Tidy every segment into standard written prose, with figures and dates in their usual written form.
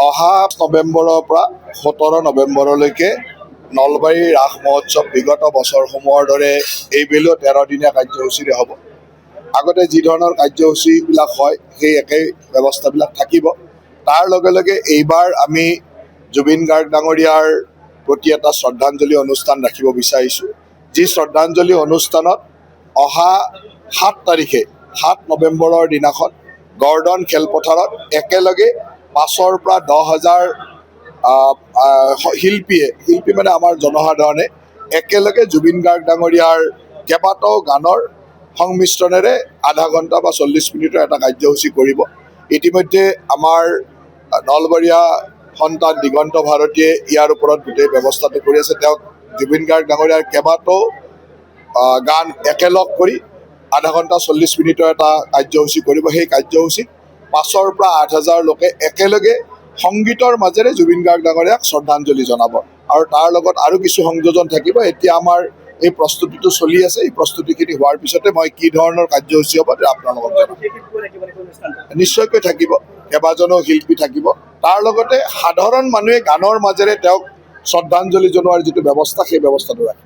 অহা নৱেম্বৰৰ পৰা 17 নৱেম্বৰলৈকে নলবাৰী ৰাস মহোৎসৱ বিগত বছৰসমূহৰ দৰে এইবেলিও 13 দিনীয়া কাৰ্যসূচীৰে হ'ব। আগতে যি ধৰণৰ কাৰ্যসূচীবিলাক হয় সেই একেই ব্যৱস্থাবিলাক থাকিব। তাৰ লগে লগে এইবাৰ আমি জুবিন গাৰ্গ ডাঙৰীয়াৰ প্ৰতি এটা শ্ৰদ্ধাঞ্জলি অনুষ্ঠান ৰাখিব বিচাৰিছোঁ, যি শ্ৰদ্ধাঞ্জলি অনুষ্ঠানত অহা 7 তাৰিখে 7 নৱেম্বৰৰ দিনাখন গৰ্ডন খেলপথাৰত একেলগে 5,000 পৰা 10,000 শিল্পী মানে আমাৰ জনসাধাৰণে একেলগে জুবিন গাৰ্গ ডাঙৰীয়াৰ কেইবাটাও গানৰ সংমিশ্ৰণেৰে আধা ঘণ্টা বা 40 মিনিটৰ এটা কাৰ্যসূচী কৰিব। ইতিমধ্যে আমাৰ নলবৰীয়া সন্তান দিগন্ত ভাৰতীয়ে ইয়াৰ ওপৰত গোটেই ব্যৱস্থাটো কৰি আছে। তেওঁক জুবিন গাৰ্গ ডাঙৰীয়াৰ কেইবাটাও গান একেলগ কৰি আধা ঘণ্টা 40 মিনিটৰ এটা কাৰ্যসূচী কৰিব। সেই কাৰ্যসূচীত 5,000 পৰা 8,000 লোকে একেলগে সংগীতৰ মাজেৰে জুবিন গাৰ্গ ডাঙৰীয়াক শ্ৰদ্ধাঞ্জলি জনাব আৰু তাৰ লগত আৰু কিছু সংযোজন থাকিব। এতিয়া আমাৰ এই প্ৰস্তুতিটো চলি আছে। এই প্ৰস্তুতিখিনি হোৱাৰ পিছতে মই কি ধৰণৰ কাৰ্যসূচী হ'ব আপোনালোকক জনাম। নিশ্চয়কৈ থাকিব, কেইবাজনো শিল্পী থাকিব। তাৰ লগতে সাধাৰণ মানুহে গানৰ মাজেৰে তেওঁক শ্ৰদ্ধাঞ্জলি জনোৱাৰ যিটো ব্যৱস্থা সেই ব্যৱস্থাটো ৰাখে।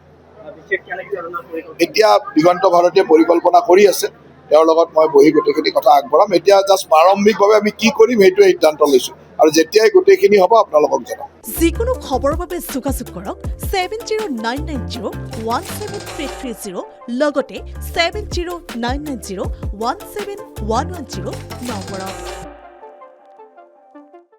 এতিয়া দিগন্ত ভাৰতীয়ে পৰিকল্পনা কৰি আছে, তেওঁৰ লগত মই বহি গোটেইখিনি কথা আগবঢ়াম। এতিয়া জাষ্ট প্ৰাৰম্ভিকভাৱে আমি কি কৰিম সেইটোৱে সিদ্ধান্ত লৈছোঁ আৰু যেতিয়াই গোটেইখিনি হ'ব আপোনালোকক জনাম। যিকোনো খবৰৰ বাবে যোগাযোগ কৰক 7099017330 লগতে 7099017110 নম্বৰত।